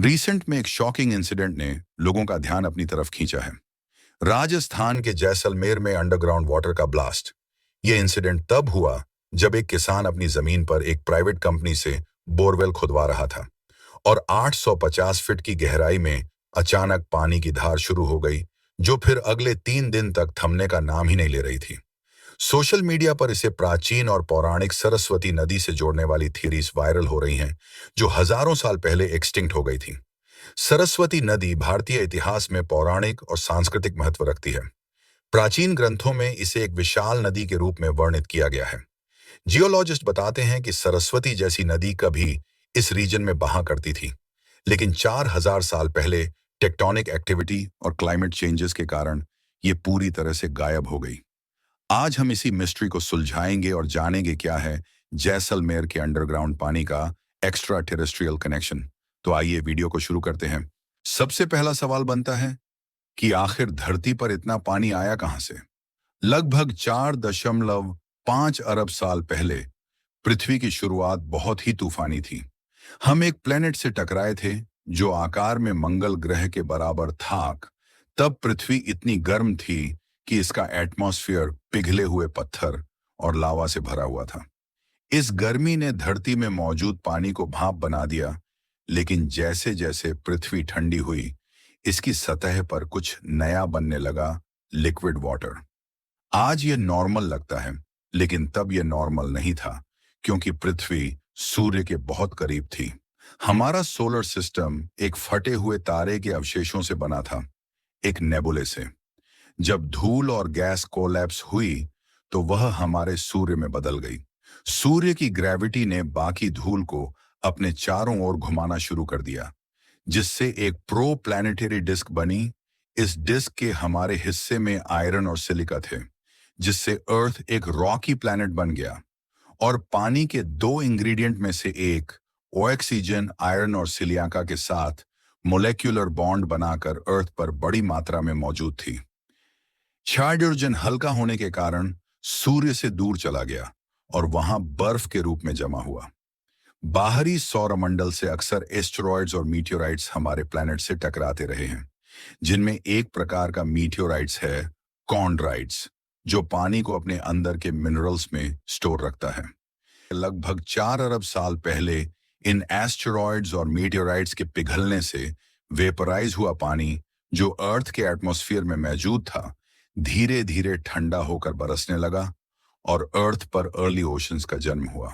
Recent में एक shocking incident ने लोगों का ध्यान अपनी तरफ खींचा है। राजस्थान के जैसलमेर में अंडरग्राउंड वाटर का ब्लास्ट। ये इंसिडेंट तब हुआ जब एक किसान अपनी जमीन पर एक प्राइवेट कंपनी से बोरवेल खुदवा रहा था और 850 फीट की गहराई में अचानक पानी की धार शुरू हो गई, जो फिर अगले 3 दिन तक थमने का नाम ही नहीं ले रही थी। सोशल मीडिया पर इसे प्राचीन और पौराणिक सरस्वती नदी से जोड़ने वाली थ्योरीज वायरल हो रही हैं, जो हजारों साल पहले एक्सटिंक्ट हो गई थी। सरस्वती नदी भारतीय इतिहास में पौराणिक और सांस्कृतिक महत्व रखती है। प्राचीन ग्रंथों में इसे एक विशाल नदी के रूप में वर्णित किया गया है। जियोलॉजिस्ट बताते हैं कि सरस्वती जैसी नदी कभी इस रीजन में बहा करती थी, लेकिन 4000 साल पहले टेक्टोनिक एक्टिविटी और क्लाइमेट चेंजेस के कारण ये पूरी तरह से गायब हो गई। आज हम इसी मिस्ट्री को सुलझाएंगे और जानेंगे क्या है जैसलमेर के अंडरग्राउंड पानी का एक्स्ट्रा टेरेस्ट्रियल कनेक्शन। तो आइए वीडियो को शुरू करते हैं। सबसे पहला सवाल बनता है कि आखिर धरती पर इतना पानी आया कहां से। लगभग 4.5 अरब साल पहले पृथ्वी की शुरुआत बहुत ही तूफानी थी। हम एक प्लेनेट से टकराए थे जो आकार में मंगल ग्रह के बराबर था। तब पृथ्वी इतनी गर्म थी कि इसका एटमॉस्फेयर पिघले हुए पत्थर और लावा से भरा हुआ था। इस गर्मी ने धरती में मौजूद पानी को भाप बना दिया, लेकिन जैसे जैसे पृथ्वी ठंडी हुई, इसकी सतह पर कुछ नया बनने लगा, लिक्विड वाटर। आज ये नॉर्मल लगता है, लेकिन तब ये नॉर्मल नहीं था, क्योंकि पृथ्वी सूर्य के बहुत करीब थी। हमारा सोलर सिस्टम एक फटे हुए तारे के अवशेषों से बना था, एक नेबुले से। जब धूल और गैस कोलैप्स हुई, तो वह हमारे सूर्य में बदल गई। सूर्य की ग्रेविटी ने बाकी धूल को अपने चारों ओर घुमाना शुरू कर दिया, जिससे एक प्रो प्लैनेटरी डिस्क बनी। इस डिस्क के हमारे हिस्से में आयरन और सिलिका थे, जिससे अर्थ एक रॉकी प्लैनेट बन गया। और पानी के दो इंग्रेडिएंट में से एक, ऑक्सीजन आयरन और सिलिका के साथ मोलेक्युलर बॉन्ड बनाकर अर्थ पर बड़ी मात्रा में मौजूद थी। हाइड्रोजन हल्का होने के कारण सूर्य से दूर चला गया और वहां बर्फ के रूप में जमा हुआ। बाहरी सौरमंडल से अक्सर एस्टेरॉइड्स और मीटियोराइट्स हमारे प्लैनेट से टकराते रहे हैं, जिनमें एक प्रकार का मीटियोराइट्स है कॉन्ड्राइट्स, जो पानी को अपने अंदर के मिनरल्स में स्टोर रखता है। लगभग 4 अरब साल पहले इन एस्टेरॉइड्स और मीटियोराइट्स के पिघलने से वेपराइज हुआ पानी, जो अर्थ के एटमॉस्फेयर में मौजूद था, धीरे धीरे ठंडा होकर बरसने लगा और अर्थ पर अर्ली ओशंस का जन्म हुआ।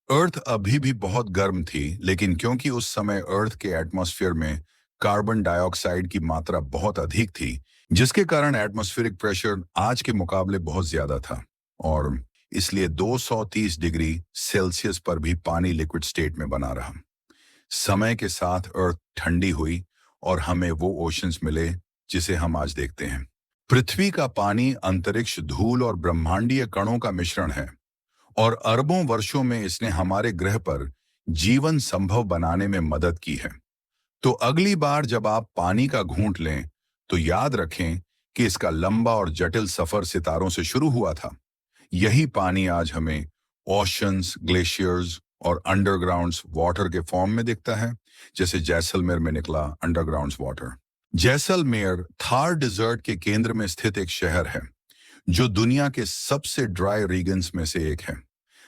अर्थ अभी भी बहुत गर्म थी, लेकिन क्योंकि उस समय अर्थ के एटमॉस्फेयर में कार्बन डाइऑक्साइड की मात्रा बहुत अधिक थी, जिसके कारण एटमॉस्फेरिक प्रेशर आज के मुकाबले बहुत ज्यादा था, और इसलिए 230 डिग्री सेल्सियस पर भी पानी लिक्विड स्टेट में बना रहा। समय के साथ अर्थ ठंडी हुई और हमें वो ओशंस मिले जिसे हम आज देखते हैं। पृथ्वी का पानी अंतरिक्ष धूल और ब्रह्मांडीय कणों का मिश्रण है, और अरबों वर्षों में इसने हमारे ग्रह पर जीवन संभव बनाने में मदद की है। तो अगली बार जब आप पानी का घूंट लें, तो याद रखें कि इसका लंबा और जटिल सफर सितारों से शुरू हुआ था। यही पानी आज हमें ओशंस, ग्लेशियर्स और अंडरग्राउंड वाटर के फॉर्म में दिखता है, जैसे जैसलमेर में निकला underground water. Jaisalmer Thar desert के केंद्र में स्थित एक शहर है, जो दुनिया के सबसे ड्राई रीजन्स में से एक है।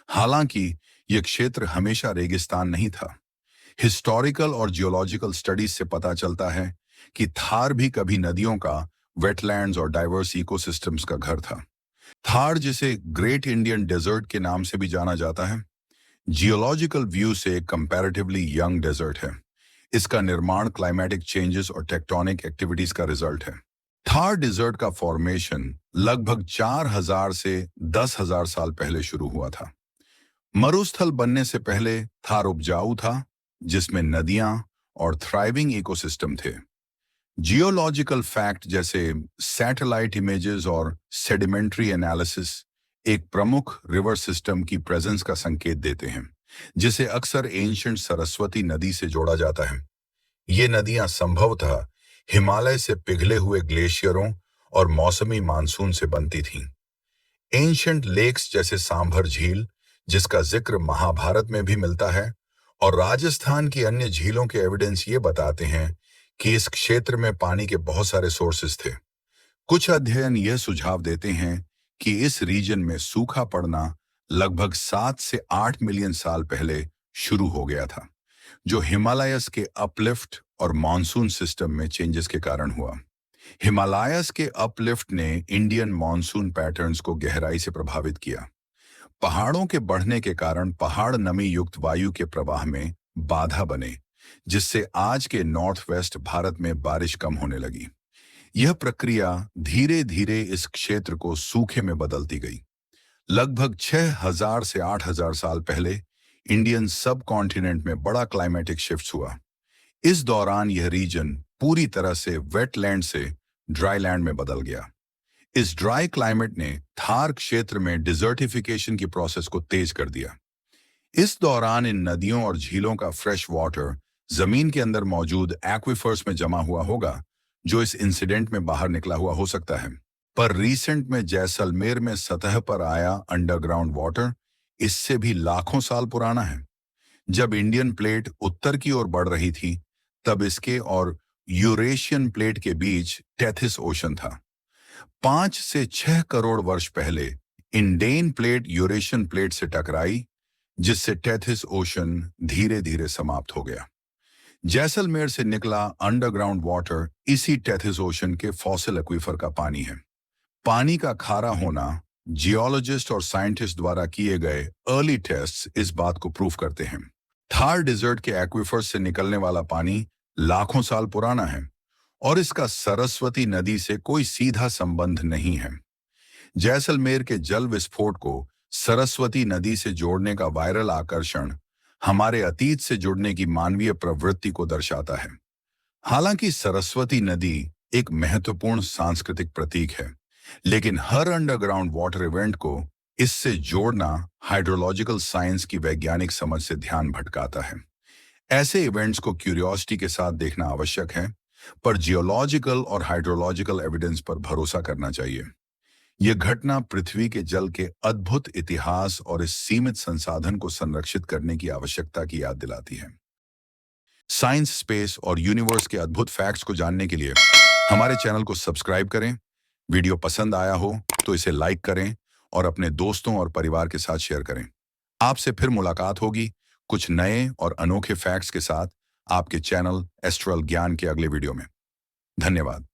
हालांकि यह क्षेत्र हमेशा रेगिस्तान नहीं था। हिस्टोरिकल और जियोलॉजिकल स्टडीज से पता चलता है कि थार भी कभी नदियों का, वेटलैंड्स और डाइवर्स इकोसिस्टम्स का घर था। थार, जिसे ग्रेट इंडियन डेजर्ट के नाम से भी जाना जाता है, जियोलॉजिकल व्यू से एक कंपैरेटिवली यंग डेजर्ट है। इसका निर्माण क्लाइमेटिक चेंजेस और टेक्टोनिक एक्टिविटीज का रिजल्ट है। थार डेजर्ट का फॉर्मेशन लगभग 4000 से 10,000 साल पहले शुरू हुआ था। मरुस्थल बनने से पहले थार उपजाऊ था, जिसमें नदियां और थ्राइविंग इकोसिस्टम थे। जियोलॉजिकल फैक्ट जैसे सैटेलाइट इमेजेस और सेडिमेंट्री एनालिसिस एक प्रमुख रिवर सिस्टम की प्रेजेंस का संकेत देते हैं, जिसे अक्सर एंशिएंट सरस्वती नदी से जोड़ा जाता है। ये नदियां संभवतः हिमालय से पिघले हुए ग्लेशियरों और मौसमी मानसून से बनती थीं। एंशिएंट लेक्स जैसे सांभर झील, जिसका जिक्र महाभारत में भी मिलता है, और राजस्थान की अन्य झीलों के एविडेंस ये बताते हैं कि इस क्षेत्र में पानी के बहुत सारे सोर्सेस थे। कुछ अध्ययन यह सुझाव देते हैं कि इस रीजन में सूखा पड़ना लगभग 7 से 8 मिलियन साल पहले शुरू हो गया था, जो हिमालयस के अपलिफ्ट और मॉनसून सिस्टम में चेंजेस के कारण हुआ। हिमालयस के अपलिफ्ट ने इंडियन मॉनसून पैटर्न्स को गहराई से प्रभावित किया। पहाड़ों के बढ़ने के कारण पहाड़ नमी युक्त वायु के प्रवाह में बाधा बने, जिससे आज के नॉर्थ वेस्ट भारत में बारिश कम होने लगी। यह प्रक्रिया धीरे धीरे इस क्षेत्र को सूखे में बदलती गई। लगभग 6,000 से 8,000 साल पहले इंडियन सब कॉन्टिनेंट में बड़ा क्लाइमेटिक शिफ्ट हुआ। इस दौरान यह रीजन पूरी तरह से वेटलैंड से ड्राई लैंड में बदल गया। इस ड्राई क्लाइमेट ने थार क्षेत्र में डिजर्टिफिकेशन की प्रोसेस को तेज कर दिया। इस दौरान इन नदियों और झीलों का फ्रेश वाटर जमीन के अंदर मौजूद एक्विफर्स में जमा हुआ होगा, जो इस इंसिडेंट में बाहर निकला हुआ हो सकता है। पर रीसेंट में जैसलमेर में सतह पर आया अंडरग्राउंड वाटर इससे भी लाखों साल पुराना है। जब इंडियन प्लेट उत्तर की ओर बढ़ रही थी, तब इसके और यूरेशियन प्लेट के बीच टेथिस ओशन था। 5 से 6 करोड़ वर्ष पहले इंडेन प्लेट यूरेशियन प्लेट से टकराई, जिससे टेथिस ओशन धीरे धीरे समाप्त हो गया। जैसलमेर से निकला अंडरग्राउंड वाटर इसी टेथिस ओशन के फॉसिल एक्वीफर का पानी है। पानी का खारा होना जियोलॉजिस्ट और साइंटिस्ट द्वारा किए गए अर्ली टेस्ट्स इस बात को प्रूव करते हैं। थार डिजर्ट के एक्वीफर से निकलने वाला पानी लाखों साल पुराना है और इसका सरस्वती नदी से कोई सीधा संबंध नहीं है। जैसलमेर के जल विस्फोट को सरस्वती नदी से जोड़ने का वायरल आकर्षण हमारे अतीत से जुड़ने की मानवीय प्रवृत्ति को दर्शाता है। हालांकि सरस्वती नदी एक महत्वपूर्ण सांस्कृतिक प्रतीक है, लेकिन हर अंडरग्राउंड वाटर इवेंट को इससे जोड़ना हाइड्रोलॉजिकल साइंस की वैज्ञानिक समझ से ध्यान भटकाता है। ऐसे इवेंट्स को क्यूरियोसिटी के साथ देखना आवश्यक है, पर जियोलॉजिकल और हाइड्रोलॉजिकल एविडेंस पर भरोसा करना चाहिए। यह घटना पृथ्वी के जल के अद्भुत इतिहास और इस सीमित संसाधन को संरक्षित करने की आवश्यकता की याद दिलाती है। साइंस, स्पेस और यूनिवर्स के अद्भुत फैक्ट्स को जानने के लिए हमारे चैनल को सब्सक्राइब करें। वीडियो पसंद आया हो तो इसे लाइक करें और अपने दोस्तों और परिवार के साथ शेयर करें। आपसे फिर मुलाकात होगी कुछ नए और अनोखे फैक्ट्स के साथ आपके चैनल एस्ट्रल ज्ञान के अगले वीडियो में। धन्यवाद।